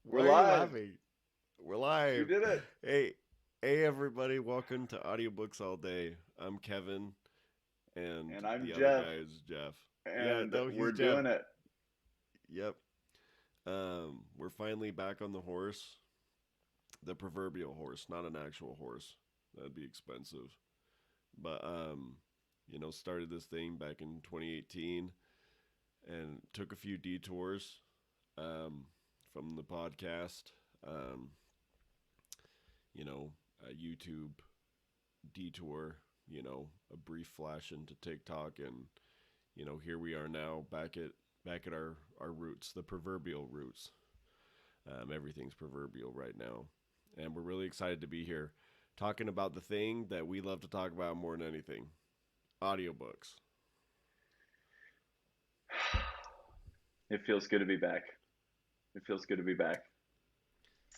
We're Why are you live. laughing? We're We live. did it. Hey, everybody! Welcome to Audiobooks All Day. I'm Kevin, and And I'm the other Jeff. guy is Jeff. Yeah, And no, we're he's Jeff. doing it. Yep. We're finally back on the horse, the proverbial horse, not an actual horse. That'd be expensive. But started this thing back in 2018, and took a few detours um, from the podcast. Um, a YouTube detour, a brief flash into TikTok, and here we are now back at our roots, the proverbial roots. Everything's proverbial right now, and we're really excited to be here, talking about the thing that we love to talk about more than anything: audiobooks. It feels good to be back. It feels good to be back.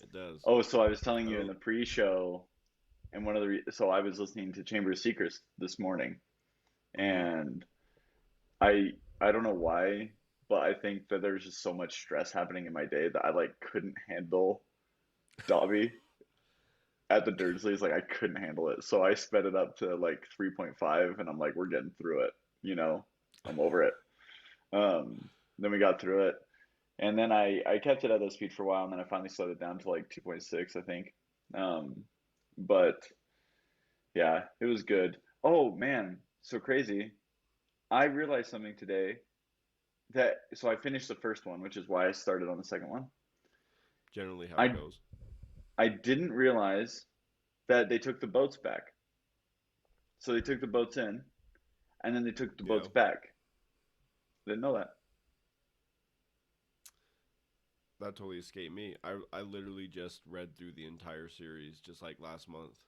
It does. Oh, so I was telling I you in the don't. pre-show, and so I was listening to Chamber of Secrets this morning, Mm-hmm. and I don't know why, but I think that there's just so much stress happening in my day that I like couldn't handle Dobby at the Dursleys. Like I couldn't handle it, so I sped it up to like 3.5, and I'm like, we're getting through it. I'm over it. Then we got through it. And then I kept it at that speed for a while, and then I finally slowed it down to like 2.6, I think. Um, but yeah, it was good. Oh man, so crazy. I realized something today so I finished the first one, which is why I started on the second one. Generally, how it I goes. I didn't realize that they took the boats back. So they took the boats in, and then they took the boats Yeah, back. Didn't know that. that totally escaped me. I literally just read through the entire series just like last month,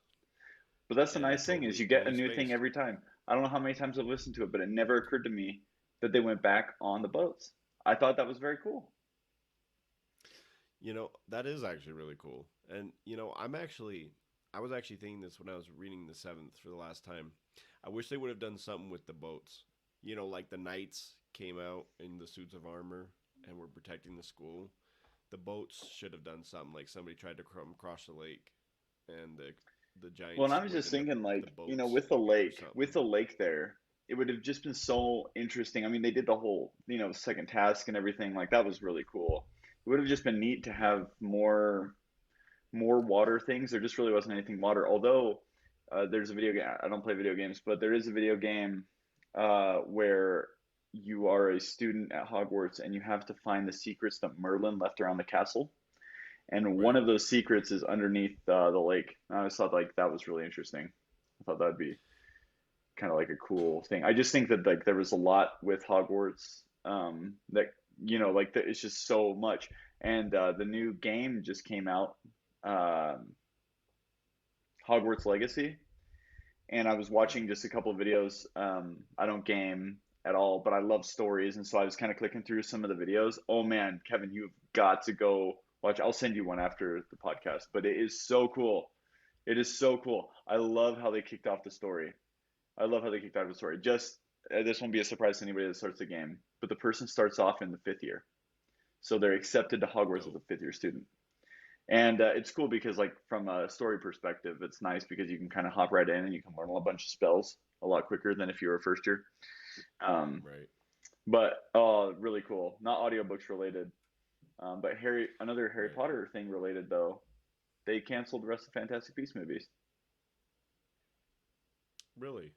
But that's the and it nice thing is totally you get a totally new thing spaced. every time. I don't know how many times I've listened to it, but it never occurred to me that they went back on the boats. I thought that was very cool. That is actually really cool. And I was actually thinking this when I was reading the seventh for the last time. I wish they would have done something with the boats. Like the knights came out in the suits of armor and were protecting the school. The boats should have done something, like somebody tried to come across the lake, and the Well, and I giants was was just in thinking the like, boats or with something. the lake there, it would have just been so interesting. I mean, they did the whole, second task and everything. Like that was really cool. It would have just been neat to Yeah, have more water things. There just really wasn't anything water. Although there's a video game. I don't play video games, but there is a video game where you are a student at Hogwarts and you have to find the secrets that Merlin left around the castle. And one right. of those secrets is underneath the lake. And I just thought like that was really interesting. I thought that'd be kind of like a cool thing. I just think that like there was a lot with Hogwarts that like it's just so much. And the new game just came out, um Hogwarts Legacy, and I was Yeah. watching just a couple of videos. I don't game at all, but I love stories, and so I was kind of clicking through some of the videos. Oh man, Kevin, you've got to go watch. I'll send you one after the podcast, but it is so cool. It is so cool. I love how they kicked off the story. I love how they kicked off the story. Just this won't be a surprise to anybody that starts the game, but the person starts off in the fifth year, so they're accepted to Hogwarts as a Dope. fifth year student. And it's cool because, like, from a story perspective, it's nice because you can kind of hop right in and you can learn a bunch of spells a lot quicker than if you were a first year. Um, Right. but really cool. Not audiobooks related, but another Harry Right. Potter thing related though. They canceled the rest of Fantastic Beasts movies. Really.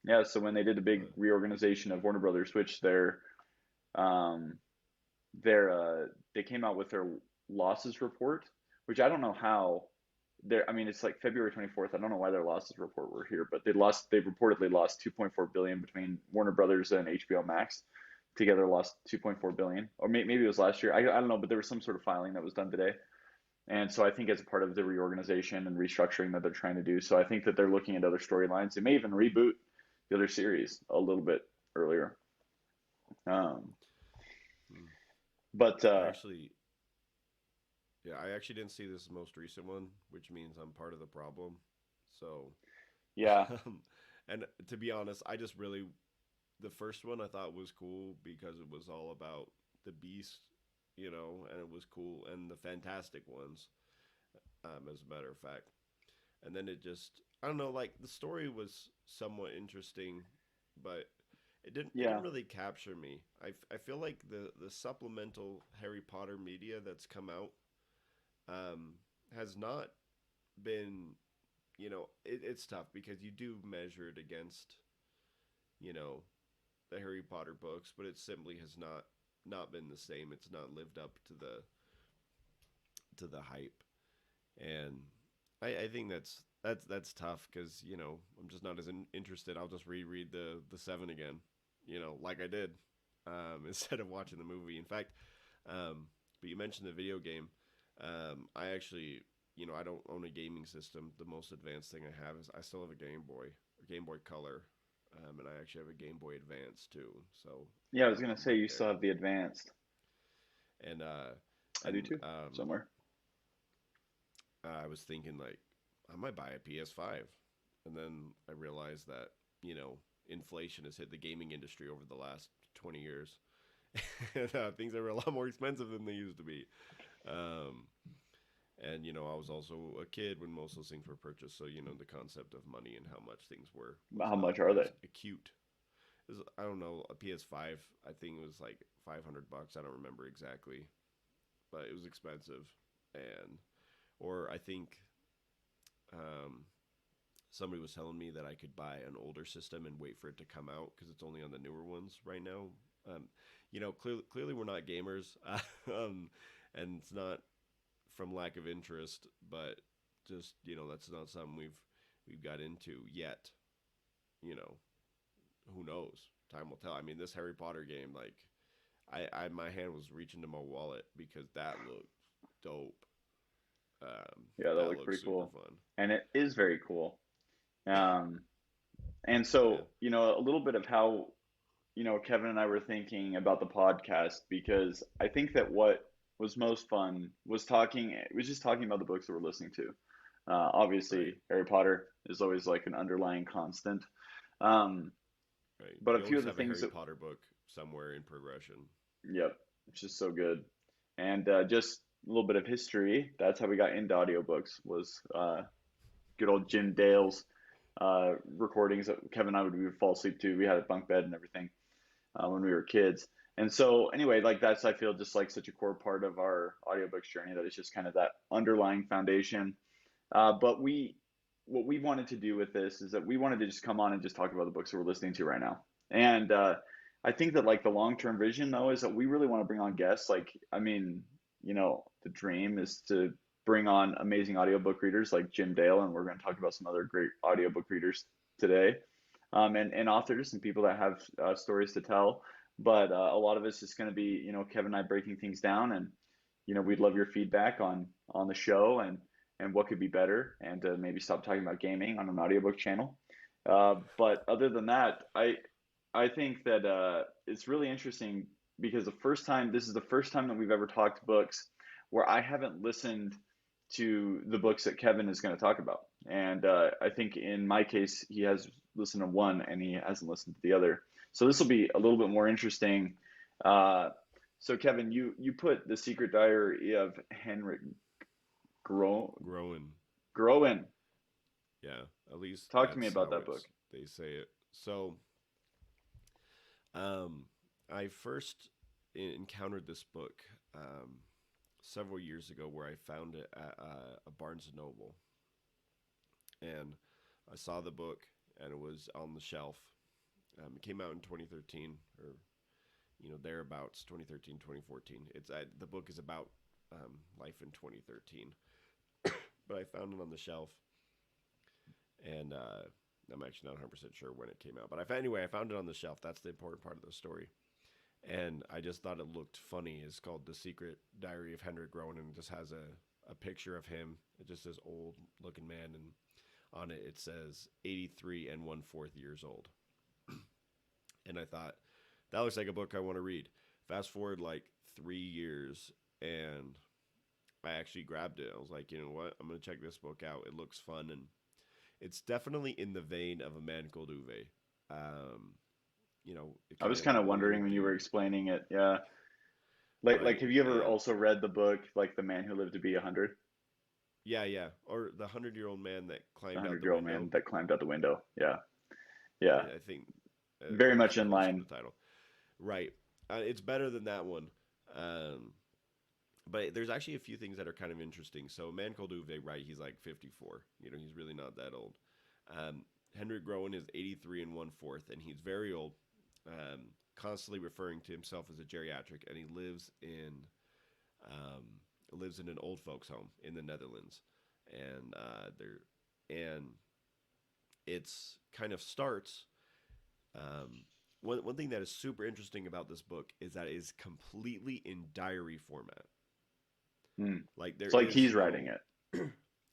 Yeah, so when they did the big What? reorganization of Warner Brothers, which um, they came out with their losses report, which I don't know how. I mean, it's like February 24th. I don't know why their losses report were here, but they reportedly lost 2.4 billion between Warner Brothers and HBO Max. Together lost 2.4 billion, or maybe it was last year. I don't know, but there was some sort of filing that was done today. And so I think as a part of the reorganization and restructuring that they're trying to do, so I think that they're looking at other storylines. They may even reboot the other series a little bit earlier. Um, Hmm. but I actually, yeah, I actually didn't see this most recent one, which means I'm part of the problem. So, yeah, and to be honest, the first one I thought was cool because it was all about the beast and it was cool, and the fantastic ones, as a matter of fact. And then it just, I don't know, like the story was somewhat interesting, but it didn't Yeah. really capture me. I feel like the supplemental Harry Potter media that's come out um, has not been, it's tough because you do measure it against, you know, the Harry Potter books, but it simply has not been the same. It's not lived up to the hype, and I think that's tough because I'm just not as interested. I'll just reread the seven again, like I did, instead of watching the movie. In fact, but you mentioned the video game. I actually, I don't own a gaming system. The most advanced thing I have is I still have a Game Boy Color, and I actually have a Game Boy Advance too. So, Yeah, I was gonna say right you still there. have the advanced. And I do and too, somewhere. I was thinking like I might buy a PS5, and then I realized that inflation has hit the gaming industry over the last 20 years, and things are a lot more expensive than they used to be. Um, and I was also a kid when most of those things were purchased, so the concept of money and how much things were was How not much are they? as acute. I don't know, a PS5. I think it was like $500. I don't remember exactly, but it was expensive, and or I think um, somebody was telling me that I could buy an older system and wait for it to come out because it's only on the newer ones right now. Um, clearly we're not gamers, and it's not from lack of interest, but just that's not something we've got into yet. You know, who knows? Time will tell. I mean, this Harry Potter game, like, I my hand was reaching to my wallet because that looked dope. Yeah, that That looks looks pretty super cool, fun. and it is very cool. Um, and Yeah. so, a little bit of how, Kevin and I were thinking about the podcast because I think that what was most fun was just talking about the books that we're listening to. Right. Obviously, Harry Potter is always like an underlying constant. Um, Right. but a You few always of the have a things Harry that, Potter book somewhere in progression. yep, it's just so good. And just a little bit of history. That's how we got into audiobooks was good old Jim Dale's recordings that Kevin and we would fall asleep to. We had a bunk bed and everything when we were kids. And so anyway, like that's I feel just like such a core part of our audiobooks journey that it's just kind of that underlying foundation. But what we wanted to do with this is that we wanted to just come on and just talk about the books that we're listening to right now. And I think that like the long term vision though is that we really want to bring on guests. Like I mean, the dream is to bring on amazing audiobook readers like Jim Dale, and we're going to talk about some other great audiobook readers today, and authors and people that have stories to tell. But a lot of it's just going to be, Kevin and I breaking things down, and we'd love your feedback on the show and what could be better, and maybe stop talking about gaming on an audiobook channel. But other than that, I think that it's really interesting because this is the first time that we've ever talked books where I haven't listened to the books that Kevin is going to talk about. And I think in my case, he has listened to one and he hasn't listened to the other. So this will be a little bit more interesting. Uh, so Kevin, you put The Secret Diary of Henrik Groen. Growing. Groen. Yeah. At least Talk to me that's about how that book. they say it. So, um, I first encountered this book several years ago where I found it at a Barnes and Noble, and I saw the book and it was on the shelf. It came out in 2013 or thereabouts 2013 2014. The book is about life in 2013, but I found it on the shelf, and I'm actually not 100% sure when it came out, but I found it on the shelf. That's the important part of the story, and I just thought it looked funny. It's called The Secret Diary of Hendrik Groen, and it just has a picture of him. It just says old looking man, and on it says 83 and 1/4 years old. And I thought that looks like a book I want to read. Fast forward like 3 years, and I actually grabbed it. I was like, you know what? I'm gonna check this book out. It looks fun, and it's definitely in the vein of A Man Called Uwe. Um, I kind was of kind an of older wondering when you were dude. explaining it. Yeah. Like, right? have you ever And also read the book like The Man Who Lived to Be 100? yeah, yeah, or the 100-year-old man that The climbed out the 100-year-old window. man that climbed out the window. Yeah, yeah, I think very that's much in close to line. the title, right? It's better than that one. Um, but there's actually a few things that are kind of interesting. So, a man called Uwe, right? He's like 54. You know, he's really not that old. Um, Hendrik Groen is 83 and one fourth, and he's very old. Constantly referring to himself as a geriatric, and he um, lives in an old folks' home in the Netherlands, and and it's kind of starts. Um, one thing that is super interesting about this book is that it is completely in diary format. Hmm. Like there So like is he's writing no, it.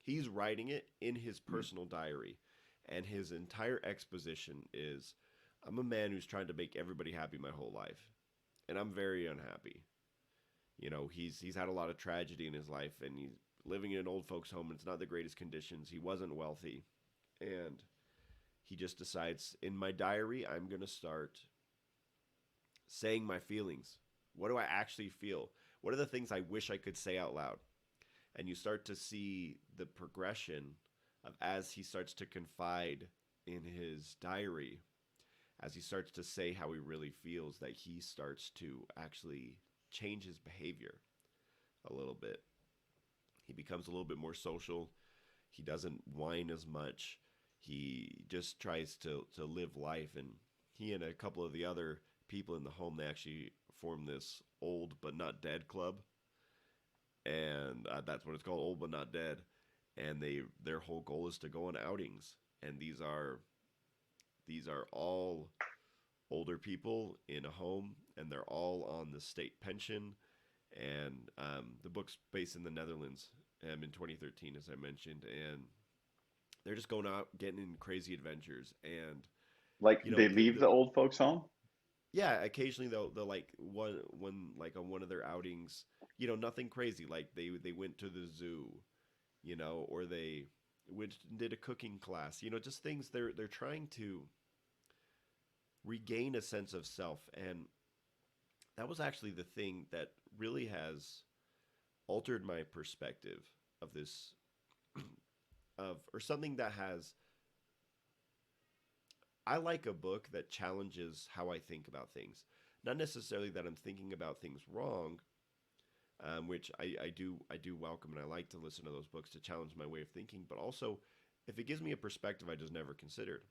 he's writing it in his Hmm. personal diary, and his entire exposition is, "I'm a man who's trying to make everybody happy my whole life, and I'm very unhappy. You know, he's had a lot of tragedy in his life, and he's living in an old folks' home. And it's not the greatest conditions. He wasn't wealthy, and he just decides in my diary, I'm gonna start saying my feelings. What do I actually feel? What are the things I wish I could say out loud?" And you start to see the progression of as he starts to confide in his diary, as he starts to say how he really feels, that he starts to actually change his behavior a little bit. He becomes a little bit more social. He doesn't whine as much. He just tries to live life. And he and a couple of the other people in the home, they actually form this old but not dead club, and that's what it's called, old but not dead. And their whole goal is to go on outings, and these are all older people in a home, and they're all on the state pension. And the book's based in the Netherlands, in 2013, as I mentioned, and they're just going out getting in crazy adventures. And Like you know they leave the the old folks home. yeah, occasionally they'll like one like on one of their outings, nothing crazy, like they went to the zoo, or they went and did a cooking class, just things they're trying to regain a sense of self. And that was actually the thing that really has altered my perspective of this, or something that has. I like a book that challenges how I think about things. Not necessarily that I'm thinking about things wrong, which I do welcome, and I like to listen to those books to challenge my way of thinking. But also, if it gives me a perspective I just never considered,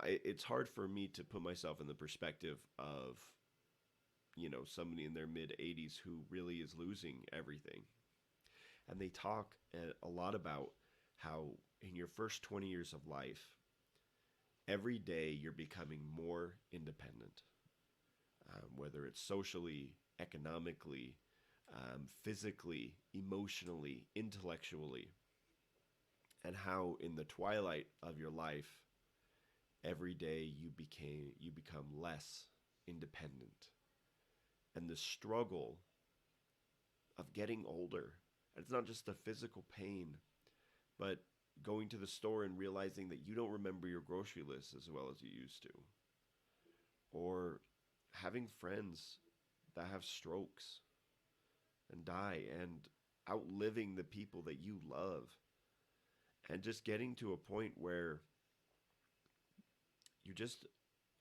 it's hard for me to put myself in the perspective of somebody in their mid 80s who really is losing everything. And they talk a lot about how in your first 20 years of life, every day you're becoming more independent, whether it's socially, economically, physically, emotionally, intellectually, and how in the twilight of your life, every day you become less independent, and the struggle of getting older. And it's not just the physical pain, but going to the store and realizing that you don't remember your grocery list as well as you used to, or having friends that have strokes and die, and outliving the people that you love, and just getting to a point where you're just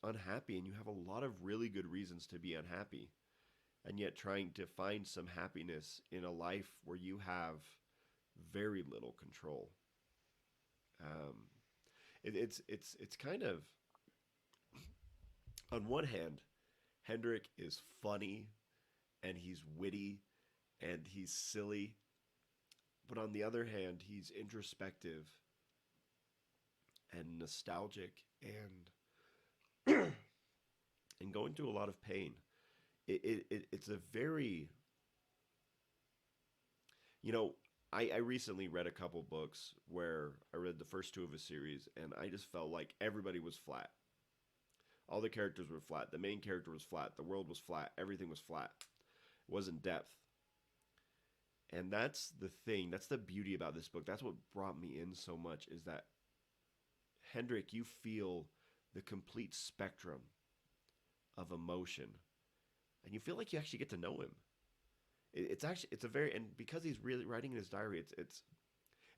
unhappy and you have a lot of really good reasons to be unhappy, and yet trying to find some happiness in a life where you have very little control. Um, it's kind of, on one hand, Hendrik is funny and he's witty and he's silly, but on the other hand, he's introspective and nostalgic, and going through a lot of pain. It's a very, you know, I recently read a couple books where I read the first two of a series, and I just felt like everybody was flat. All the characters were flat. The main character was flat. The world was flat. Everything was flat. It wasn't depth. And that's the thing. That's the beauty about this book. That's what brought me in so much, is that Hendrik, you feel the complete spectrum of emotion and you feel like you actually get to know him. It's actually it's a very and because he's really writing in his diary,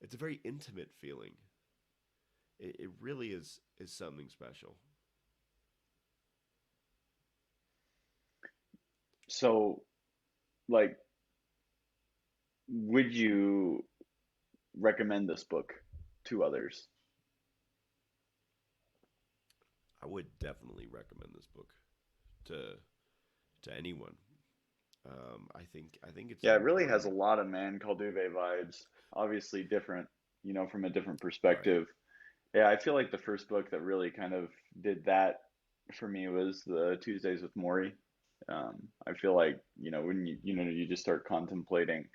it's a very intimate feeling. It really is something special. So, like, would you recommend this book to others? I would definitely recommend this book to anyone. I think it's Yeah, it really has important. a lot of Man Called Duvet vibes. Obviously different, from a different Right. perspective. Yeah, I feel like the first book that really kind of did that for me was the Tuesdays with Maury. I feel like, when you just start contemplating,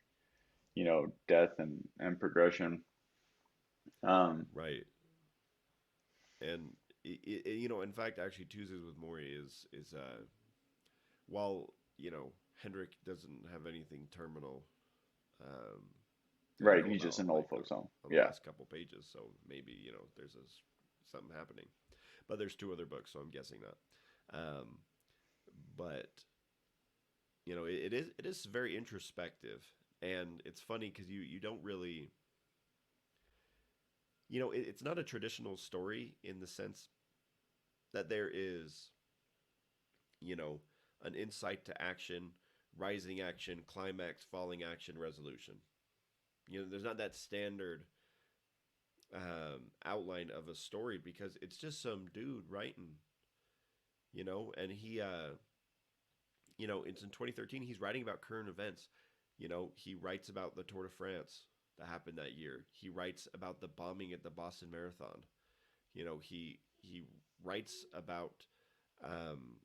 death and progression. Um, Right. And in fact, actually, Tuesdays with Maury is while Hendrik doesn't have anything terminal, um, that you right, know he's just about an on old like folks home. on the Yeah. last couple pages. So maybe there's something happening, but there's two other books, so I'm guessing not. But it is very introspective, and it's funny because you don't really it's not a traditional story in the sense that there is you know an insight to action, rising action, climax, falling action, resolution. There's not that standard outline of a story because it's just some dude writing, and it's in 2013. He's writing about current events. He writes about the Tour de France that happened that year. He writes about the bombing at the Boston Marathon. He writes about um,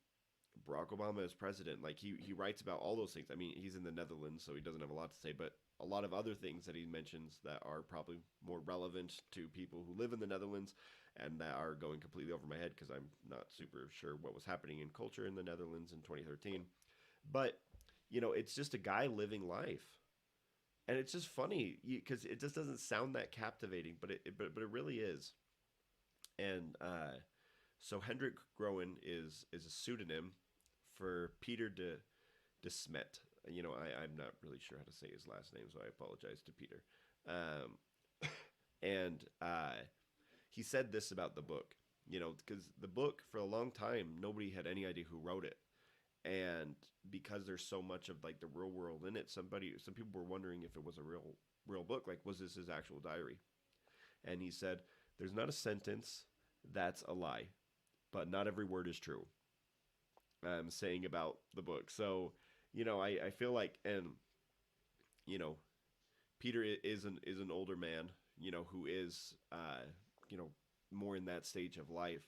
Barack Obama as president. Like he writes about all those things. I mean, he's in the Netherlands, so he doesn't have a lot to say, but a lot of other things that he mentions that are probably more relevant to people who live in the Netherlands and that are going completely over my head because I'm not super sure what was happening in culture in the Netherlands in 2013. But it's just a guy living life, and it's just funny because it just doesn't sound that captivating, but it really is. And so Hendrik Groen is a pseudonym for Peter de Smet. I'm not really sure how to say his last name, so I apologize to Peter. And he said this about the book, because the book for a long time nobody had any idea who wrote it, and because there's so much of like the real world in it, some people were wondering if it was a real book, like was this his actual diary? And he said, "There's not a sentence that's a lie, but not every word is true." Saying about the book. So, I feel like, and you know, Peter is an older man, who is you know, more in that stage of life.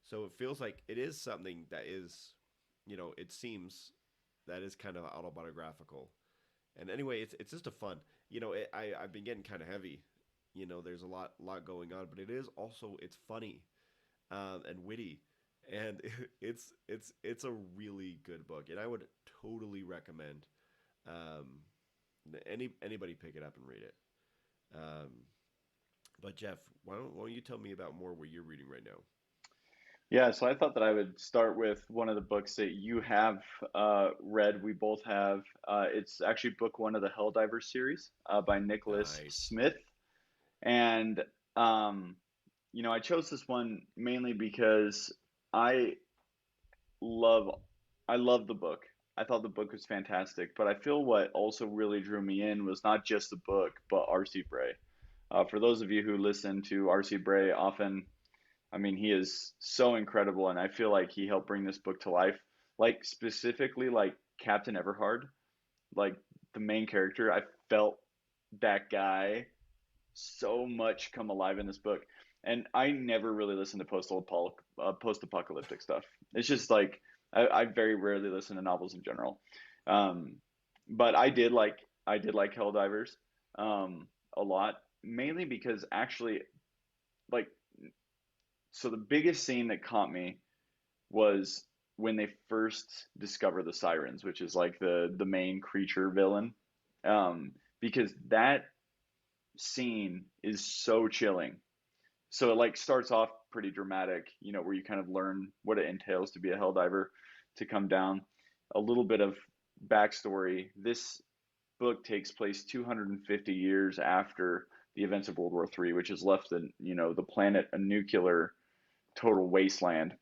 So it feels like it is something that is, it seems that is kind of autobiographical. And anyway, it's just a fun. I've been getting kind of heavy. There's a lot going on, but it's funny, and witty, and it's a really good book, and I would totally recommend um, anybody pick it up and read it. Um, but Jeff, why don't you tell me about more what you're reading right now? Yeah, so I thought that I would start with one of the books that you have read. We both have. It's actually book one of the Helldiver series by Nicholas Nice. Smith. And, um, I chose this one mainly because I love I love the book. I thought the book was fantastic, but I feel what also really drew me in was not just the book, but R.C. Bray. For those of you who listen to R.C. Bray often, I mean, he is so incredible, and I feel like he helped bring this book to life. Like specifically, like Captain Everhard, like the main character, I felt that guy so much come alive in this book. And I never really listen to post-apocalyptic stuff. It's just like I very rarely listen to novels in general. Um, but I did like Helldivers a lot, mainly because actually, like, so the biggest scene that caught me was when they first discover the sirens, which is like the main creature villain. Because that scene is so chilling. So it like starts off pretty dramatic, where you kind of learn what it entails to be a hell diver, to come down. a little bit of backstory. This book takes place 250 years after the events of World War III, which has left the planet a nuclear total wasteland,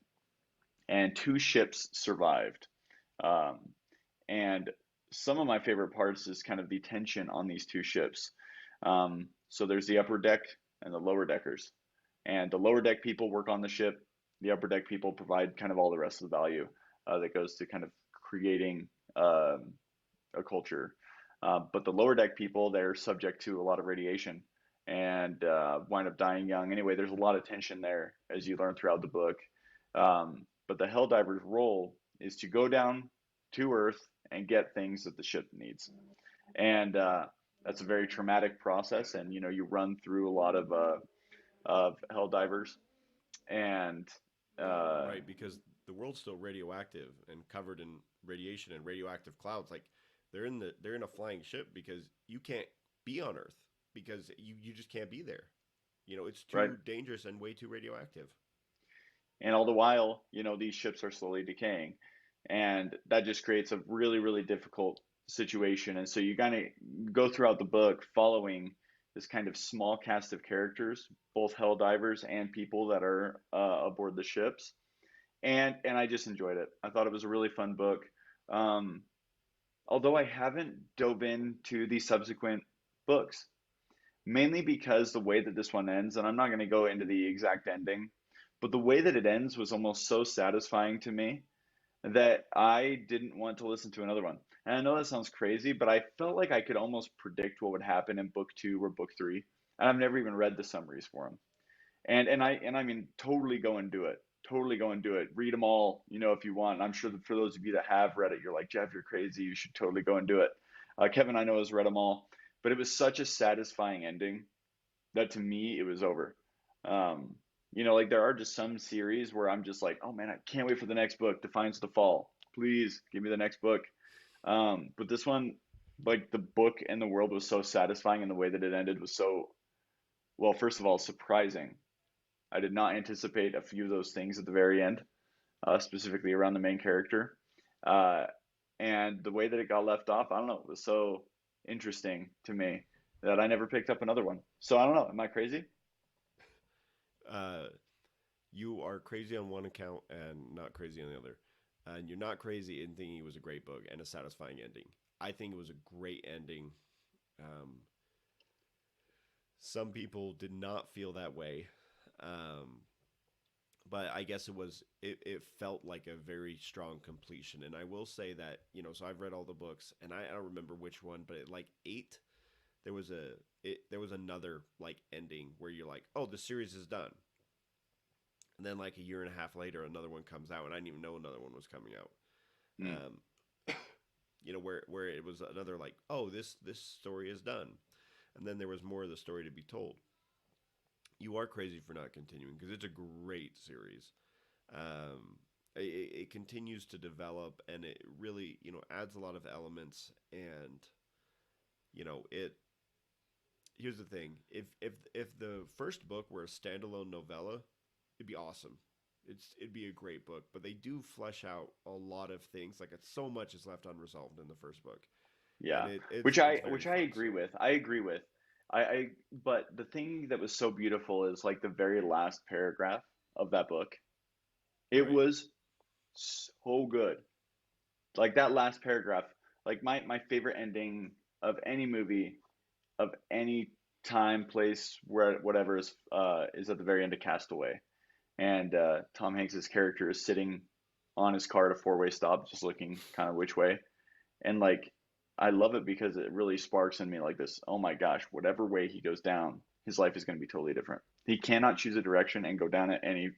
and two ships survived. Um, and some of my favorite parts is kind of the tension on these two ships. So there's the upper deck and the lower deckers, and the lower deck people work on the ship. The upper deck people provide kind of all the rest of the value that goes to kind of creating a culture. But the lower deck people, they're subject to a lot of radiation and wind up dying young. Anyway, there's a lot of tension there as you learn throughout the book. But the Helldiver's role is to go down to Earth and get things that the ship needs. And that's a very traumatic process. And you run through a lot of Helldivers, and uh, Right, because the world's still radioactive and covered in radiation and radioactive clouds. Like they're in a flying ship because you can't be on Earth because you just can't be there. It's right. too dangerous and way too radioactive. And all the while, these ships are slowly decaying. And that just creates a really, really difficult situation. And so you kind of go throughout the book following this kind of small cast of characters, both hell divers and people that are aboard the ships. And I just enjoyed it. I thought it was a really fun book. Um, Although I haven't dove into the subsequent books, mainly because the way that this one ends, and I'm not going to go into the exact ending, but the way that it ends was almost so satisfying to me that I didn't want to listen to another one. And I know that sounds crazy, but I felt like I could almost predict what would happen in book two or book three. And I've never even read the summaries for them. And I mean, totally go and do it. Totally go and do it. Read them all, if you want. And I'm sure that for those of you that have read it, you're like, Jeff, you're crazy. You should totally go and do it. Kevin, I know, has read them all, but it was such a satisfying ending that to me it was over. Um, like there are just some series where I'm just like, oh man, I can't wait for the next book, Defiance of the Fall. Please give me the next book. But this one, like the book and the world was so satisfying, and the way that it ended was so, well, first of all, surprising. I did not anticipate a few of those things at the very end, specifically around the main character. Uh, and the way that it got left off, I don't know, it was so interesting to me that I never picked up another one. So I don't know, am I crazy? Uh, you are crazy on one account and not crazy on the other. And you're not crazy in thinking it was a great book and a satisfying ending. I think it was a great ending. Um, some people did not feel that way. Um, but I guess it felt like a very strong completion. And I will say that, so I've read all the books and I don't remember which one, but at like eight, there was another like ending where you're like, oh, the series is done. And then like a year and a half later, another one comes out, and I didn't even know another one was coming out. Mm, Where it was another like, oh, this story is done, and then there was more of the story to be told. You are crazy for not continuing because it's a great series. Um, it continues to develop, and it really adds a lot of elements. And it here's the thing: if the first book were a standalone novella, it'd be awesome. It'd be a great book, but they do flesh out a lot of things. Like it's so much is left unresolved in the first book, and yeah, it's very which I fun. agree So with. I agree with. I but the thing that was so beautiful is like the very last paragraph of that book. It right, was so good. Like that last paragraph, like my favorite ending of any movie of any time, place, where whatever is at the very end of Castaway, and Tom Hanks's character is sitting on his car at a four-way stop, just looking kind of which way, and like I love it because it really sparks in me like this. Oh my gosh, whatever way he goes down, his life is going to be totally different. He cannot choose a direction and go down at any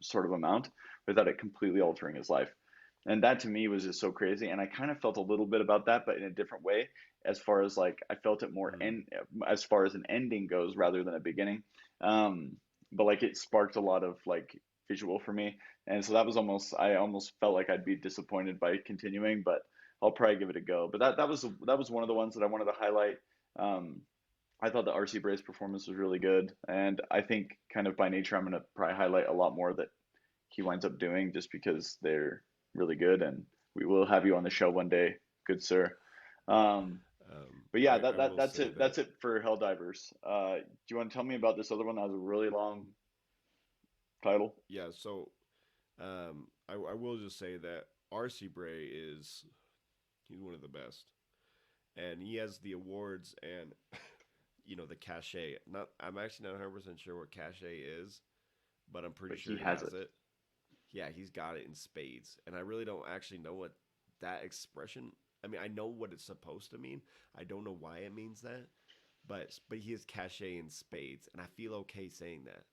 sort of amount without it completely altering his life. And that to me was just so crazy. And I kind of felt a little bit about that, but in a different way. As far as like I felt it more mm, in as far as an ending goes rather than a beginning. Um, but like it sparked a lot of like visual for me, and so that was almost I almost felt like I'd be disappointed by continuing, but I'll probably give it a go. But that was one of the ones that I wanted to highlight. Um, I thought the RC Brace performance was really good, and I think kind of by nature I'm going to probably highlight a lot more that he winds up doing just because they're really good. And We will have you on the show one day, good sir. Um, but yeah, I will that's say it. that, That's it for Helldivers. Do you want to tell me about this other one that has a really long title? yeah. So I will just say that R.C. Bray is he's one of the best, and he has the awards and the cachet. Not I'm actually not 100% sure what cachet is, but I'm pretty But he sure he has has it. it. Yeah, he's got it in spades, and I really don't actually know what that expression. I mean, I know what it's supposed to mean. I don't know why it means that, but he has cachet in spades, and I feel okay saying that.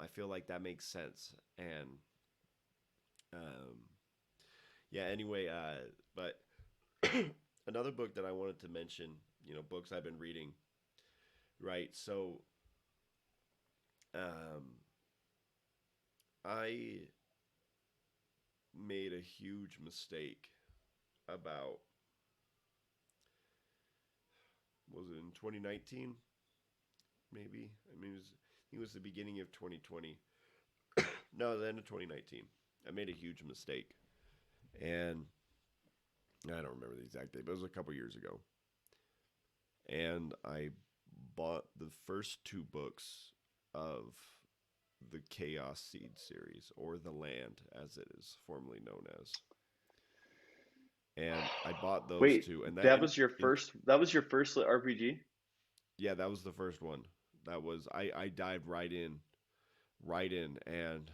I feel like that makes sense, and um, yeah. Anyway, but another book that I wanted to mention, books I've been reading, right? So, um, I made a huge mistake about was it in 2019 maybe? It was the beginning of 2020. No, the end of 2019. I made a huge mistake, and I don't remember the exact date, but it was a couple years ago. And I bought the first two books of the Chaos Seed series, or The Land, as it is formerly known as. And I bought those Wait, two, and that that was your in first. That was your first RPG? yeah, that was the first one. That was I dived right in, and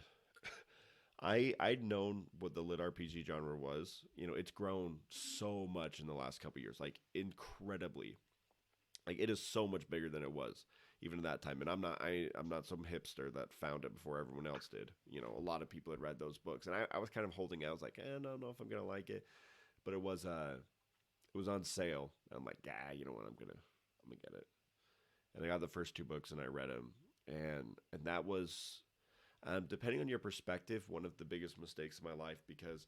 I'd known what the lit RPG genre was. It's grown so much in the last couple years, like incredibly. Like it is so much bigger than it was even at that time. And I'm not some hipster that found it before everyone else did. A lot of people had read those books, and I was kind of holding out. I was like, I don't know if I'm gonna like it, but it was on sale. And I'm like, yeah, you know what, I'm gonna get it. And I got the first two books and I read them, and that was depending on your perspective, one of the biggest mistakes of my life because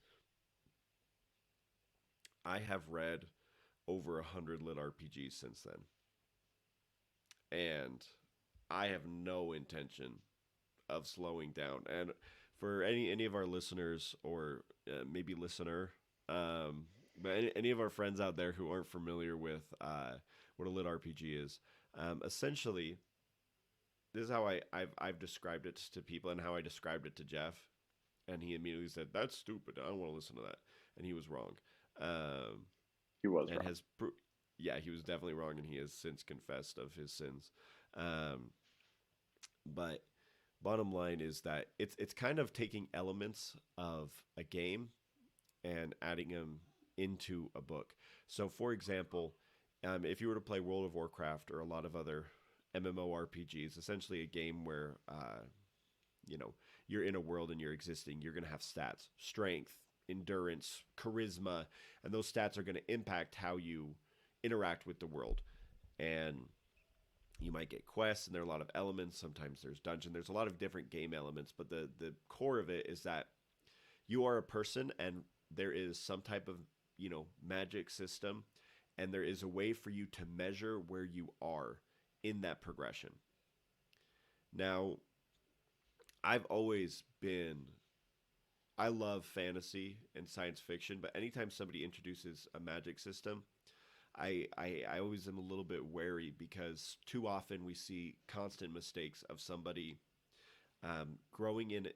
I have read over 100 lit RPGs since then, and I have no intention of slowing down. And for any of our listeners or maybe listener, but any of our friends out there who aren't familiar with what a lit RPG is, essentially, this is how I've described it to people and how I described it to Jeff, and he immediately said, "That's stupid. I don't want to listen to that," and he was wrong. Um, He was and wrong. has yeah, he was definitely wrong, and he has since confessed of his sins. Um, but bottom line is that it's kind of taking elements of a game and adding them into a book. So, for example, if you were to play World of Warcraft or a lot of other MMORPGs, essentially a game where you know you're in a world and you're existing, you're going to have stats, strength, endurance, charisma, and those stats are going to impact how you interact with the world. And you might get quests, and there are a lot of elements. Sometimes there's dungeon. There's a lot of different game elements, but the core of it is that you are a person, and there is some type of magic system, and there is a way for you to measure where you are in that progression. Now, I've always been I love fantasy and science fiction, but anytime somebody introduces a magic system, I always am a little bit wary because too often we see constant mistakes of somebody growing in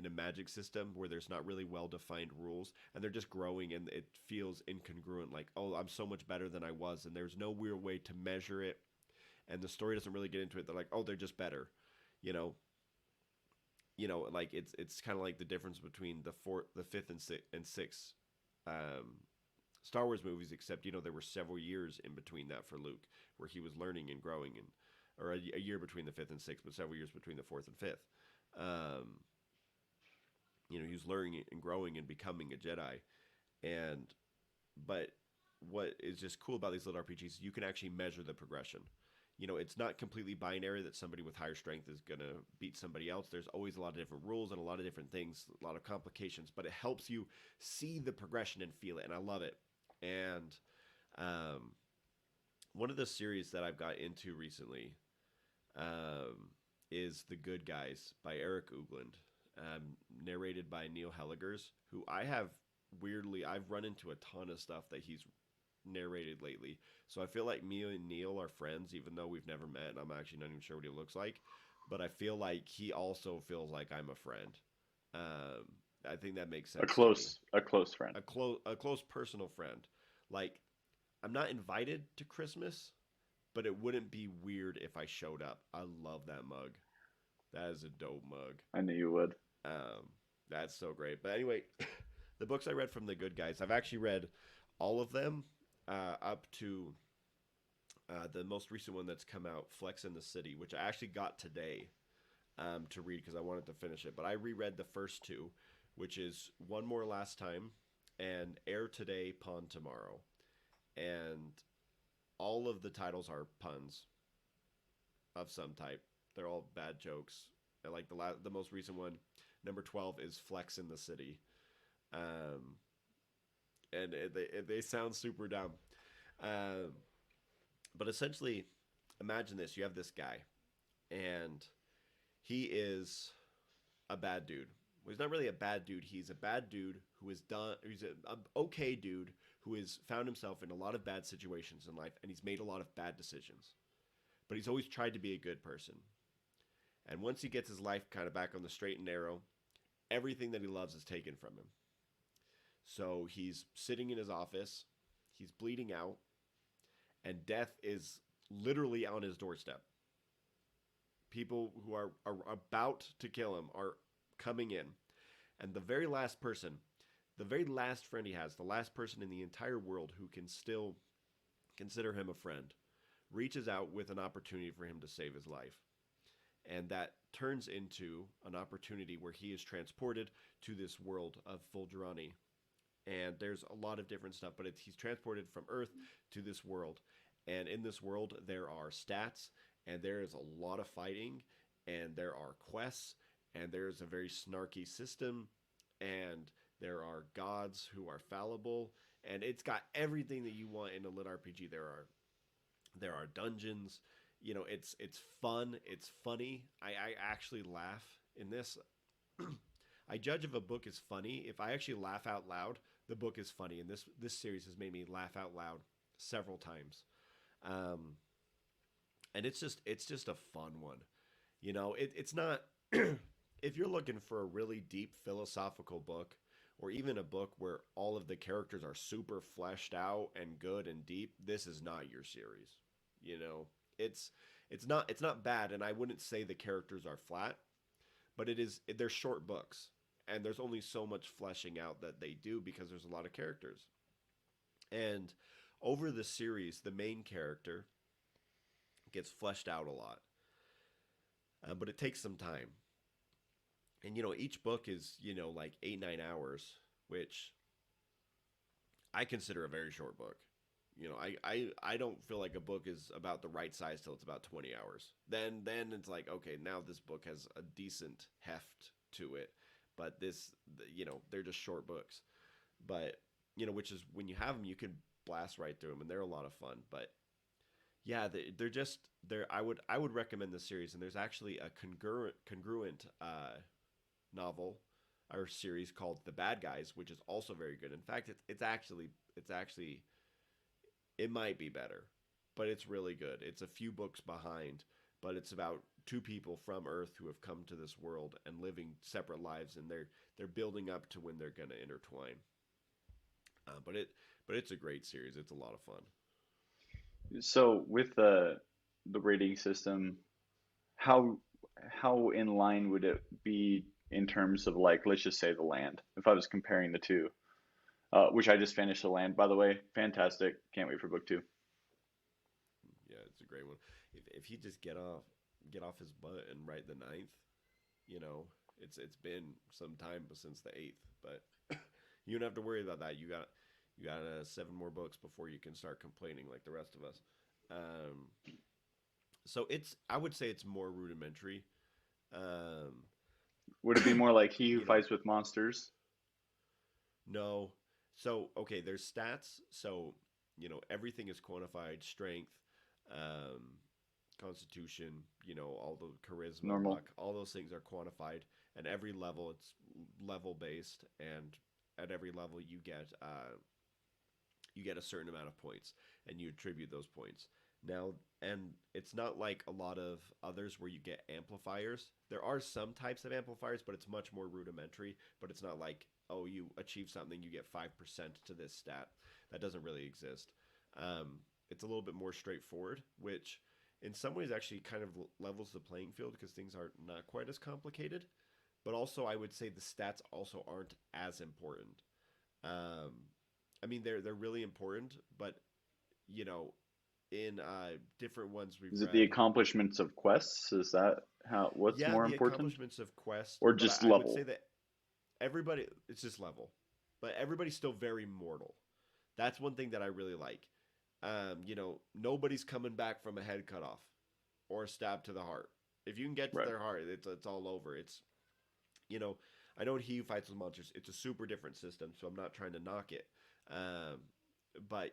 a magic system where there's not really well defined rules, and they're just growing, and it feels incongruent. Like, oh, I'm so much better than I was, and there's no real way to measure it, and the story doesn't really get into it. They're like, oh, they're just better, you know. Like it's kind of like the difference between the fifth and sixth um, Star Wars movies, except there were several years in between that for Luke, where he was learning and growing, and or a year between the fifth and sixth, but several years between the fourth and fifth. Um, he was learning and growing and becoming a Jedi, and but what is just cool about these little RPGs, you can actually measure the progression. It's not completely binary that somebody with higher strength is going to beat somebody else. There's always a lot of different rules and a lot of different things, a lot of complications, but it helps you see the progression and feel it, and I love it. And um, one of the series that I've got into recently um, is The Good Guys by Eric Ugland, narrated by Neil Helligers, who I have. weirdly, I've run into a ton of stuff that he's narrated lately. So I feel like me and Neil are friends, even though we've never met. I'm actually not even sure what he looks like, but I feel like he also feels like I'm a friend. Um, I think that makes A sense to me. close friend. A close personal friend. Like I'm not invited to Christmas, but it wouldn't be weird if I showed up. I love that mug. That is a dope mug. I knew you would. Um, that's so great. But anyway, the books I read from the good guys, I've actually read all of them up to the most recent one that's come out, Flex in the City, which I actually got today to read because I wanted to finish it. But I reread the first two, which is One More Last Time and Air Today, Pawn Tomorrow. And all of the titles are puns of some type. They're all bad jokes. And like the most recent one, number 12 is Flex in the City. Um, and they sound super dumb. Um, but essentially, imagine this: you have this guy, and he is a bad dude. Well, he's not really a bad dude. He's a bad dude who is done. He's a okay dude who has found himself in a lot of bad situations in life, and he's made a lot of bad decisions. But he's always tried to be a good person. And once he gets his life kind of back on the straight and narrow, everything that he loves is taken from him. So he's sitting in his office, he's bleeding out, and death is literally on his doorstep. People who are about to kill him are coming in. And the very last friend he has, the last person in the entire world who can still consider him a friend, reaches out with an opportunity for him to save his life. And that turns into an opportunity where he is transported to this world of Voldrani. And there's a lot of different stuff, but he's transported from Earth to this world. And in this world, there are stats, and there is a lot of fighting, and there are quests, and there's a very snarky system, and there are gods who are fallible, and it's got everything that you want in a lit RPG. There are dungeons. You know, it's fun. It's funny. I actually laugh in this. I judge if a book is funny. If I actually laugh out loud, the book is funny, and this series has made me laugh out loud several times. Um, and it's just a fun one. You know, it's not. If you're looking for a really deep philosophical book, or even a book where all of the characters are super fleshed out and good and deep, this is not your series. You know, it's it's not bad, and I wouldn't say the characters are flat, but they're short books, and there's only so much fleshing out that they do because there's a lot of characters. And over the series, the main character gets fleshed out a lot, but it takes some time. And each book is like 8 9 hours, which I consider a very short book. I don't feel like a book is about the right size till it's about 20 hours. Then it's like, okay, now this book has a decent heft to it. But they're just short books. But which is when you have them, you can blast right through them, and they're a lot of fun. But yeah, they're just they're. I would recommend this series, and there's actually a congruent novel or series called The Bad Guys, which is also very good. In fact, it's actually it might be better, but it's really good. It's a few books behind, but it's about two people from Earth who have come to this world and living separate lives, and they're building up to when they're going to intertwine. But it's a great series. It's a lot of fun. So with the rating system, how how in line would it be in terms of, like, let's just say, the land? If I was comparing the two, which I just finished the land, by the way, fantastic. Can't wait for book two. Yeah, it's a great one. If he just get off his butt and write the ninth, you know, it's been some time since the eighth, but you don't have to worry about that. You got 7 more books before you can start complaining like the rest of us. Um, so I would say it's more rudimentary. Um, Would it be more like he who you know, fights with monsters? no. So okay, there's stats. So everything is quantified: strength, um, constitution. All the charisma, Normal. luck. All those things are quantified, and every level it's level based, and at every level you get a certain amount of points, and you attribute those points. Now, and it's not like a lot of others where you get amplifiers. There are some types of amplifiers, but it's much more rudimentary. But it's not like, oh, you achieve something, you get 5% to this stat. That doesn't really exist. It's a little bit more straightforward, which in some ways actually kind of levels the playing field because things are not quite as complicated. But also, I would say the stats also aren't as important. Um, I mean, they're really important, but you know, in different ones we've Is it the read, accomplishments of quests? Is that how, what's yeah, more the important? accomplishments of quest, Or but just I would say level? that everybody, it's just level, but everybody's still very mortal. That's one thing that I really like. Nobody's coming back from a head cut off or a stab to the heart. If you can get to Right. their heart, it's all over. You know, I know in He Who Fights with Monsters, it's a super different system, so I'm not trying to knock it. Um, but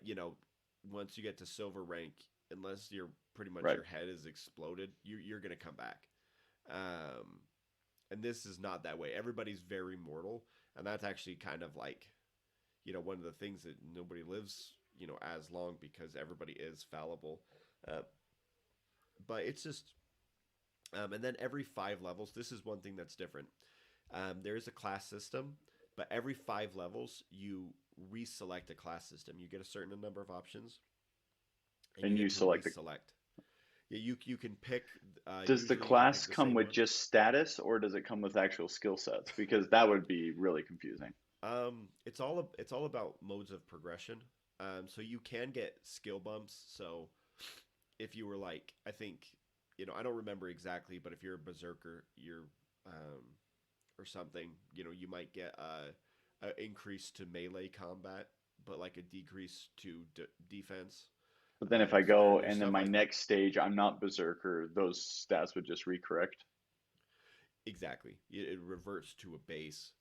once you get to silver rank, unless you're pretty much Right. your head is exploded, you're gonna come back. Um, and this is not that way. Everybody's very mortal, and that's actually kind of like one of the things that nobody lives as long because everybody is fallible. Uh, but it's just and then every 5 levels, this is one thing that's different. There is a class system, but every 5 levels, you reselect a class system. You get a certain number of options, and you And you get to select the. reselect. Yeah, you can pick. Does the Usually, you can class pick the come same with one. just status, or does it come with actual skill sets? Because that would be really confusing. It's all about modes of progression. So you can get skill bumps. So if you were like, I think, I don't remember exactly, but if you're a berserker, um, or something, you might get a increase to melee combat, but like a decrease to defense. But then if I So there, go there's and then stuff my like that. next stage, I'm not berserker, those stats would just recorrect. Exactly, it reverts to a base.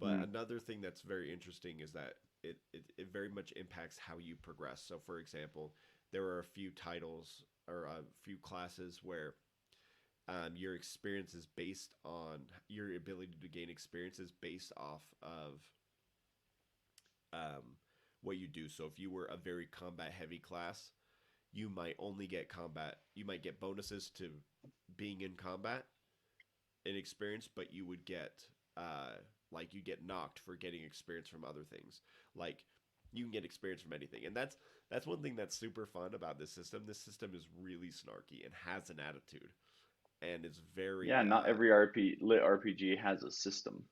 But Mm. another thing that's very interesting is that it very much impacts how you progress. So, for example, there are a few titles or a few classes where your experience is based on your ability to gain experiences based off of um, what you do. So if you were a very combat heavy class, you might only get combat. You might get bonuses to being in combat in experience, but you would get like you get knocked for getting experience from other things. Like you can get experience from anything, and that's one thing that's super fun about this system. This system is really snarky and has an attitude, and it's Yeah, very not every lit RPG has a system.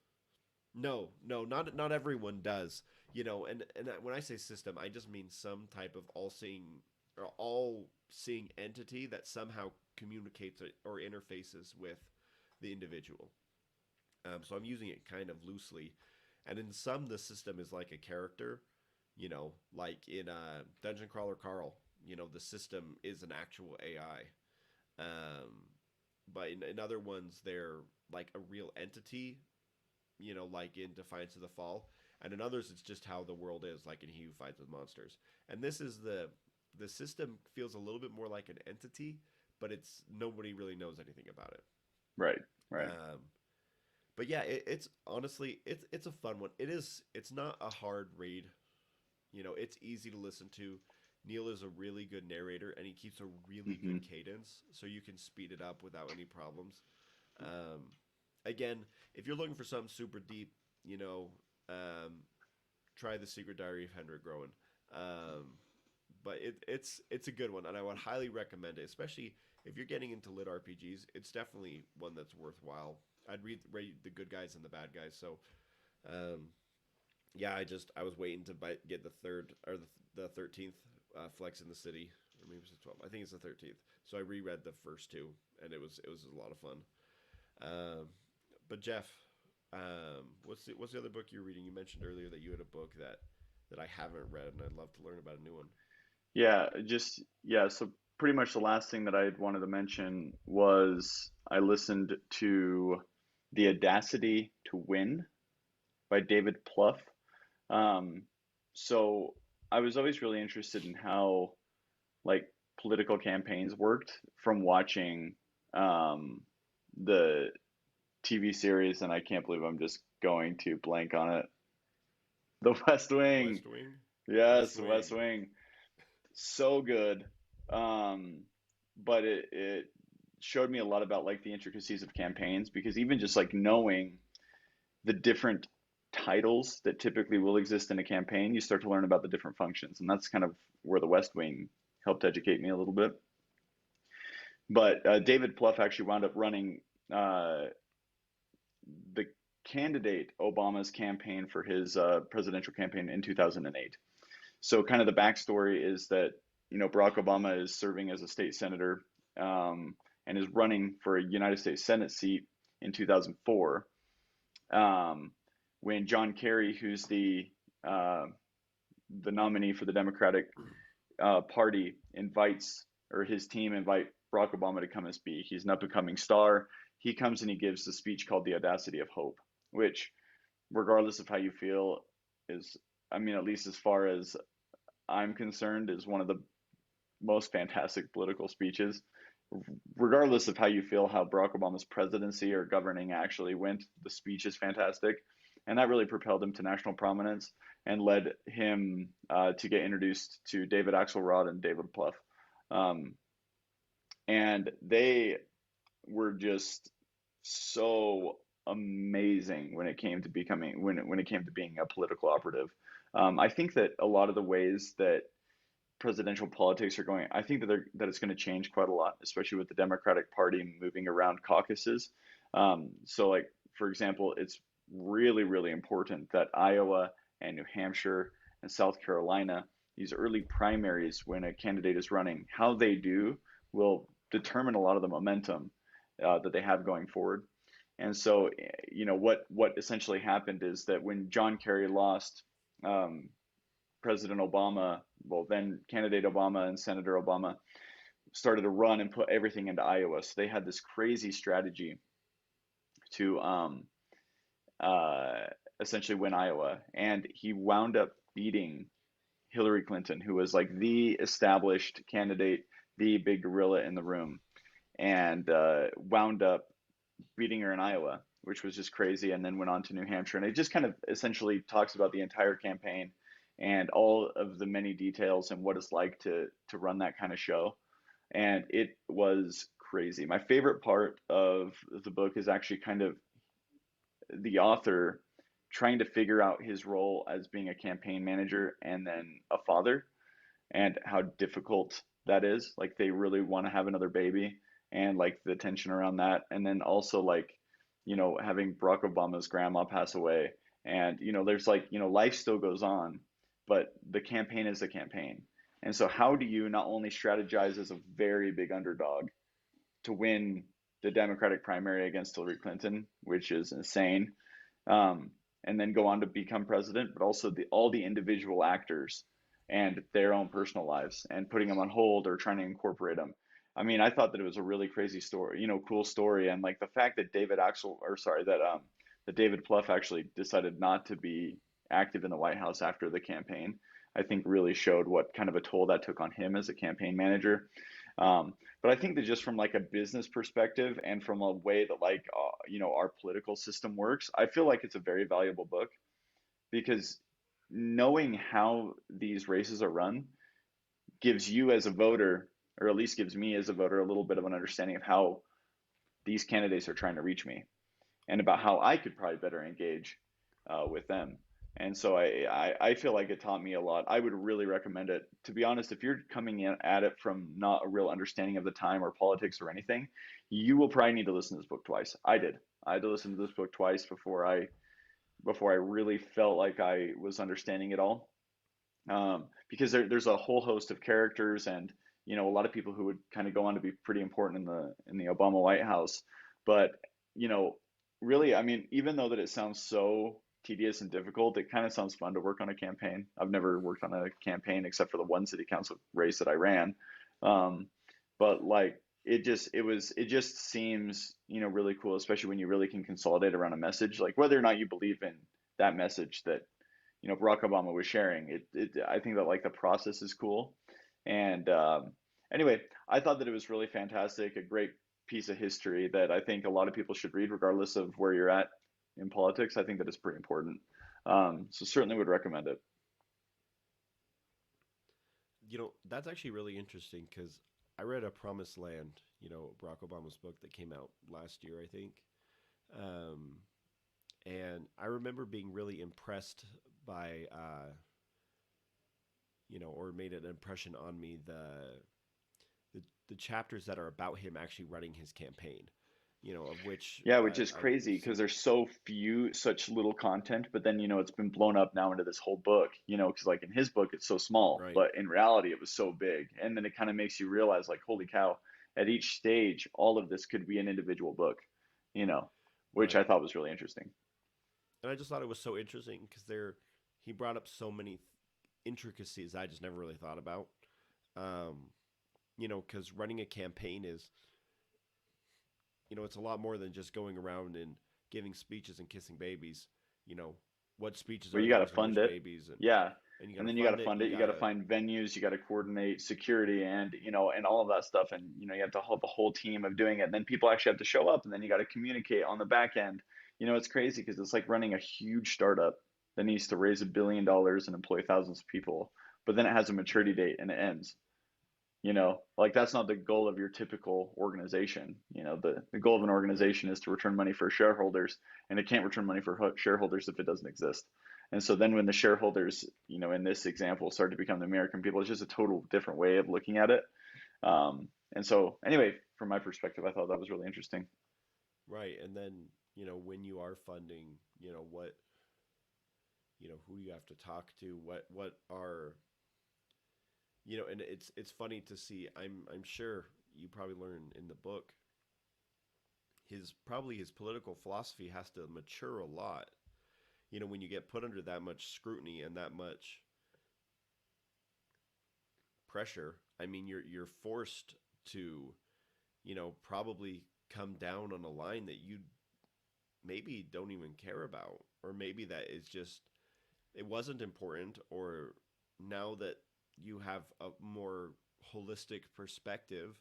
no, no, not everyone does. And when I say system, I just mean some type of all seeing entity that somehow communicates or interfaces with the individual. So I'm using it kind of loosely, and in some the system is like a character. Like in Dungeon Crawler Carl. The system is an actual AI. But in other ones, they're like a real entity, like in Defiance of the Fall. And in others, it's just how the world is, like in He Who Fights with Monsters. And this is the system feels a little bit more like an entity, but it's nobody really knows anything about it. Right, right. Um, but yeah, it's honestly it's a fun one. It's not a hard read. It's easy to listen to. Neil is a really good narrator, and he keeps a really Hmm. good cadence, so you can speed it up without any problems. Um, Again, if you're looking for something super deep, um, try the Secret Diary of Hendrik Groen. Um, but it's a good one, and I would highly recommend it, especially if you're getting into lit RPGs. It's definitely one that's worthwhile. I'd read the good guys and the bad guys. So, um, yeah, I was waiting to get the third or the 13th Flex in the City, or maybe it's the 12th. I think it's the 13th. So I reread the first two, and it was a lot of fun. Um, but Jeff, what's the other book you're reading? You mentioned earlier that you had a book that I haven't read, and I'd love to learn about a new one. Yeah, just yeah, so pretty much the last thing that I wanted to mention was I listened to The Audacity to Win by David Plouffe. Um, so I was always really interested in how like political campaigns worked from watching um, the TV series, and I can't believe I'm just going to blank on it. The West Wing. West Wing? Yes, West the West Wing. Wing. So good. Um, but it showed me a lot about like the intricacies of campaigns because even just like knowing the different titles that typically will exist in a campaign, you start to learn about the different functions, and that's kind of where the West Wing helped educate me a little bit. But David Plouffe actually wound up running uh, the candidate Obama's campaign for his presidential campaign in 2008. So, kind of the backstory is that Barack Obama is serving as a state senator and is running for a United States Senate seat in 2004. Um, when John Kerry, who's uh, the nominee for the Democratic Party, invites or his team invite Barack Obama to come and speak. He's an up and coming star. He comes and he gives a speech called "The Audacity of Hope," which, regardless of how you feel, is, I mean, at least as far as I'm concerned, is one of the most fantastic political speeches. Regardless of how you feel how Barack Obama's presidency or governing actually went, the speech is fantastic. And that really propelled him to national prominence and led him to get introduced to David Axelrod and David Plouffe. Um, and they were just so amazing when it came to becoming when it came to being a political operative. I think that a lot of the ways that presidential politics are going, I think that it's going to change quite a lot, especially with the Democratic Party moving around caucuses. So, like for example, it's really really important that Iowa and New Hampshire and South Carolina, these early primaries when a candidate is running, how they do will determine a lot of the momentum that they have going forward. And so, what essentially happened is that when John Kerry lost, um, President Obama, well, then candidate Obama and Senator Obama started to run and put everything into Iowa. So they had this crazy strategy to uh, essentially win Iowa. And he wound up beating Hillary Clinton, who was like the established candidate, the big gorilla in the room, and wound up beating her in Iowa, which was just crazy, and then went on to New Hampshire. And it just kind of essentially talks about the entire campaign and all of the many details and what it's like to run that kind of show. And it was crazy. My favorite part of the book is actually kind of the author trying to figure out his role as being a campaign manager and then a father and how difficult that is. Like they really want to have another baby and like the tension around that. And then also like, having Barack Obama's grandma pass away. And, there's like, life still goes on, but the campaign is the campaign. And so how do you not only strategize as a very big underdog to win the Democratic primary against Hillary Clinton, which is insane, um, and then go on to become president, but also all the individual actors and their own personal lives and putting them on hold or trying to incorporate them. I mean, I thought that it was a really crazy story, cool story, and like the fact that that David Plouffe actually decided not to be active in the White House after the campaign, I think really showed what kind of a toll that took on him as a campaign manager. But I think that just from like a business perspective and from a way that like our political system works, I feel like it's a very valuable book because knowing how these races are run gives you as a voter, or at least gives me as a voter, a little bit of an understanding of how these candidates are trying to reach me and about how I could probably better engage with them. And so I feel like it taught me a lot. I would really recommend it. To be honest, if you're coming in at it from not a real understanding of the time or politics or anything, you will probably need to listen to this book twice. I did. I had to listen to this book twice before I really felt like I was understanding it all. Because there's a whole host of characters and a lot of people who would kind of go on to be pretty important in the Obama White House. But you know, really, I mean, even though that it sounds so tedious and difficult, it kind of sounds fun to work on a campaign. I've never worked on a campaign except for the one city council race that I ran. Um, but like it just seems really cool, especially when you really can consolidate around a message, like whether or not you believe in that message that Barack Obama was sharing. I think that like the process is cool. And anyway, I thought that it was really fantastic, a great piece of history that I think a lot of people should read, regardless of where you're at in politics. I think that it's pretty important. So certainly would recommend it. That's actually really interesting because I read A Promised Land, Barack Obama's book that came out last year, I think. Um, and I remember being really impressed by, or made an impression on me the chapters that are about him actually running his campaign. Of which Yeah, which is I've crazy because seen. there's so few, such little content, but then, it's been blown up now into this whole book, because like in his book, it's so small, Right, but in reality, it was so big. And then it kind of makes you realize, like, holy cow, at each stage, all of this could be an individual book, you know, which I right. thought was really interesting. And I just thought it was so interesting because he brought up so many intricacies I just never really thought about. Um, because running a campaign is, it's a lot more than just going around and giving speeches and kissing babies. You know, what speeches Well, are you got to those and fund which it. babies, Yeah. and you got And to then you got to fund it. fund You it. You got got to to find venues. You got to coordinate security and, and all of that stuff. And, you have to have a whole team of doing it. And then people actually have to show up and then you got to communicate on the back end. It's crazy because it's like running a huge startup that needs to raise $1 billion and employ thousands of people. But then it has a maturity right, date and it ends. Like that's not the goal of your typical organization. The goal of an right, organization is to return money for shareholders, and it can't return money for shareholders if it doesn't exist. And so then when the shareholders, in this example, start to become the American people, it's just a total different way of looking at it. And so anyway, from my perspective, I thought that was really interesting. right. And then when you are funding, what who you have to talk to, what are and it's funny to see. I'm sure you probably learn in the book his political philosophy has to mature a lot. When you get put under that much scrutiny and that much pressure, I mean, you're forced to, probably come down on a line that you maybe don't even care about, or maybe that is just it wasn't important, or now that you have a more holistic perspective,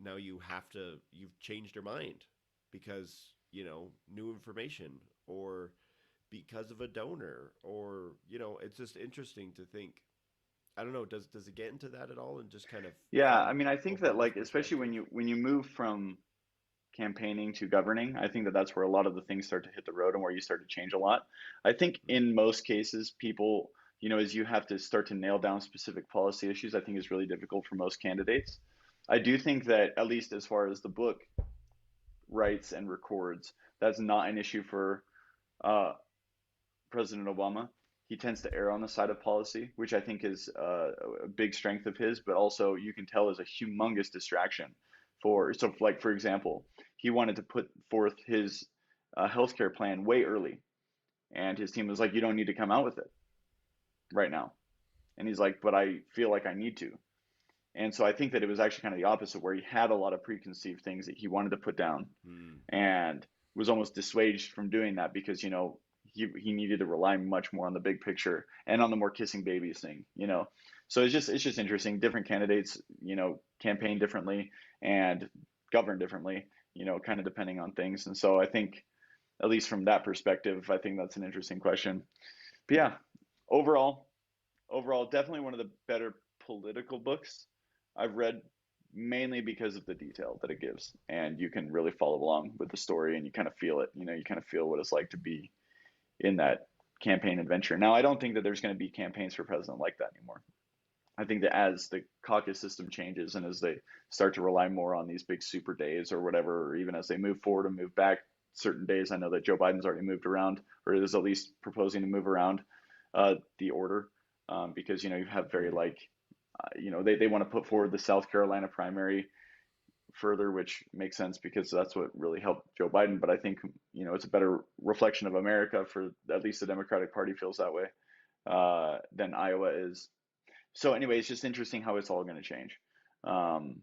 now you've changed your mind because, new information, or because of a donor, or, it's just interesting to think. I don't know, does it get into that at all, and just kind of Yeah, I from mean, I think that Obama's like especially when perspective? you move from campaigning to governing, I think that that's where a lot of the things start to hit the road and where you start to change a lot. I think Mm, in most cases, people, as you have to start to nail down specific policy issues, I think is really difficult for most candidates. I do think that at least as far as the book writes and records, that's not an issue for uh, President Obama. He tends to err on the side of policy, which I think is a big strength of his, but also you can tell is a humongous distraction so like for example, he wanted to put forth his healthcare plan way early, and his team was like, "You don't need to come out with it right now," and he's like, "But I feel like I need to." And so I think that it was actually kind of the opposite, where he had a lot of preconceived things that he wanted to put down, mm, and was almost dissuaded from doing that because he needed to rely much more on the big picture and on the more kissing babies thing. So it's just interesting. Different candidates campaign differently and govern differently, kind of depending on things. And so I think, at least from that perspective, I think that's an interesting question. But yeah, overall overall, definitely one of the better political books I've read, mainly because of the detail that it gives. And you can really follow along with the story and you kind of feel it. You kind of feel what it's like to be in that campaign adventure. Now, I don't think that there's going to be campaigns for president like that anymore. I think that as the caucus system changes and as they start to rely more on these big super days or whatever, or even as they move forward and move back certain days, I know that Joe Biden's already moved around, or is at least proposing to move around the order, because you have very right, like they want to put forward the South Carolina primary further, which makes sense because that's what really helped Joe Biden. But I think it's a better reflection of America, for at least the Democratic Party feels that way, than Iowa is. So anyway, it's just interesting how it's all going to change. Um,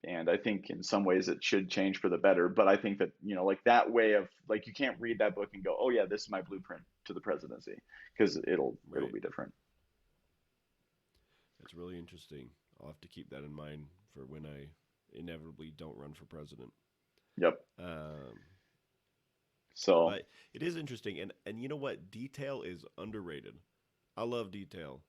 and I think in some ways it should change for the better. But I think that like that way of like you can't read that book and go, oh yeah, this is my blueprint to the presidency, because it'll right. be different. That's really interesting. I'll have to keep that in mind for when I inevitably don't run for president. Yep. Um, So, But it is interesting, and you know what? Detail is underrated. I love detail.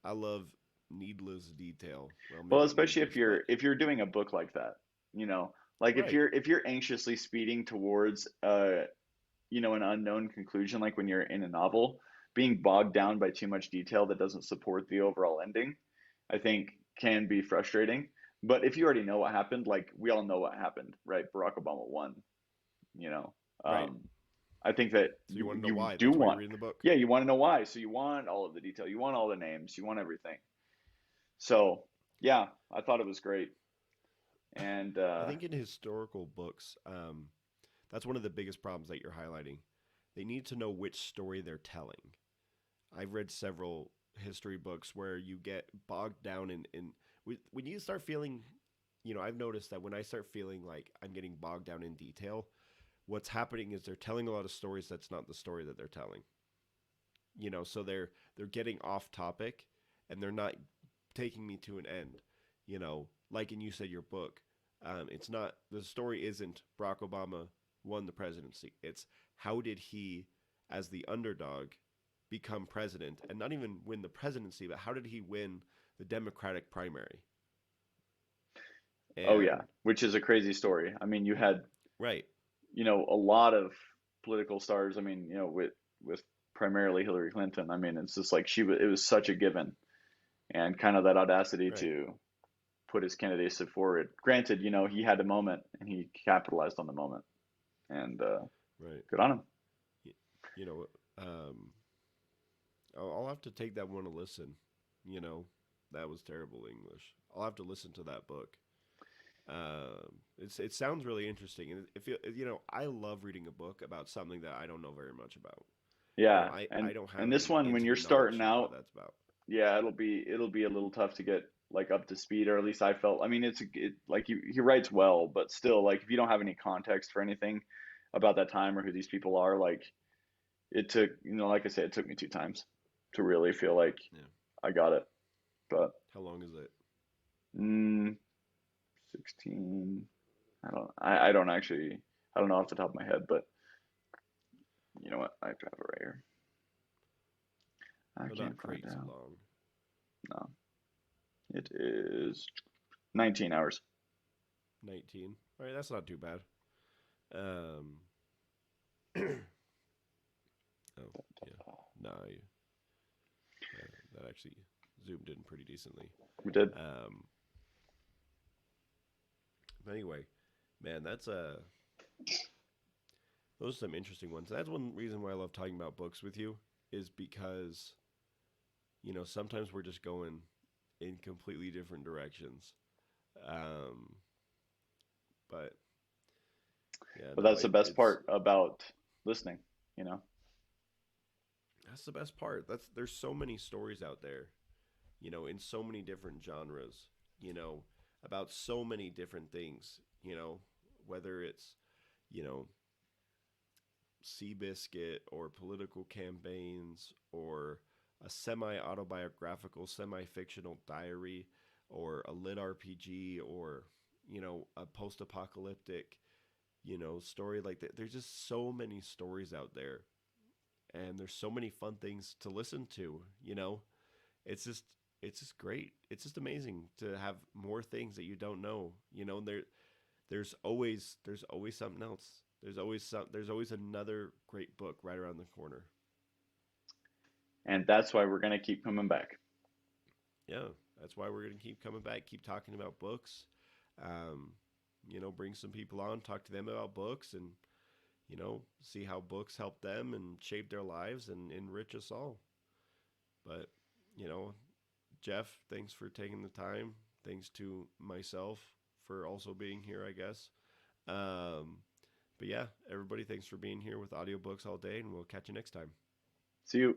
I love needless detail. Well, well, maybe not especially needless, but if you're doing a book like that, you know, like right, if you're anxiously speeding towards you know, an unknown conclusion, like when you're in a novel, being bogged down by too much detail that doesn't support the overall ending, I think can be frustrating. But if you already know what happened, like we all know what happened, right? Barack Obama won, you know. right. Um, I think that So you want to know you why? do That's why you're want, reading the book. yeah, you want to know why. So you want all of the detail, you want all the names, you want everything. So yeah, I thought it was great. And I think in historical books, that's one of the biggest problems that you're highlighting. They need to know which story they're telling. I've read several history books where you get bogged down in when you start feeling, I've noticed that when I start feeling like I'm getting bogged down in detail, what's happening is they're telling a lot of stories that's not the story that they're telling. So they're getting off topic and they're not taking me to an end. Like in you said your book, it's not the story isn't Barack Obama won the presidency. It's how did he, as the underdog, become president and not even win the presidency, but how did he win the Democratic primary? oh yeah, And which is a crazy story. I mean, you had, right, you know, a lot of political stars. I mean, you know, with primarily Hillary Clinton. I mean, it's just like she was. It was such a given, and kind of that audacity right, to put his candidacy forward. Granted, you know, he had a moment and he capitalized on the moment, and right. good on him. Y- You know, um, I'll have to take that one a listen. You know, that was terrible English. I'll have to listen to that book. It sounds really interesting, and I love reading a book about something that I don't know very much about. Yeah, I don't and have this any one, when you're intimate knowledge starting of what out, that's about. yeah, it'll be a little tough to get like up to speed, or at least I felt. I mean, like he writes well, but still, like if you don't have any context for anything about that time or who these people are, like it took, you know, like I said, it took me two times to really feel like Yeah. I got it. But How long is it? mm, 16, I don't actually, I don't know off the top of my head, but you know what? I have to have it right here. I Oh, can't not find crazy out. long. No, it is 19 hours. 19. All right, that's not too bad. Um, oh yeah, no, that actually zoomed in pretty decently. We did. Um, but anyway, man, those are some interesting ones. That's one reason why I love talking about books with you is because sometimes we're just going in completely different directions. Um, but yeah, But no, that's the best it's part about listening, you know? that's the best part. There's so many stories out there, in so many different genres, you know, about so many different things, whether it's, you know, Seabiscuit or political campaigns or a semi autobiographical, semi fictional diary or a lit RPG or, a post apocalyptic, story like that. There's just so many stories out there and there's so many fun things to listen to. It's just it's just great. It's just amazing to have more things that you don't know. There's always something else. There's always another great book right around the corner. And that's why we're going to keep coming back. Yeah, that's why we're gonna keep coming back, keep talking about books. Um, bring some people on, talk to them about books, and see how books help them and shape their lives and enrich us all. But you know, Jeff, thanks for taking the time. Thanks to myself for also being here, I guess. Um, but yeah, everybody, thanks for being here with audiobooks all day, and we'll catch you next time. See you.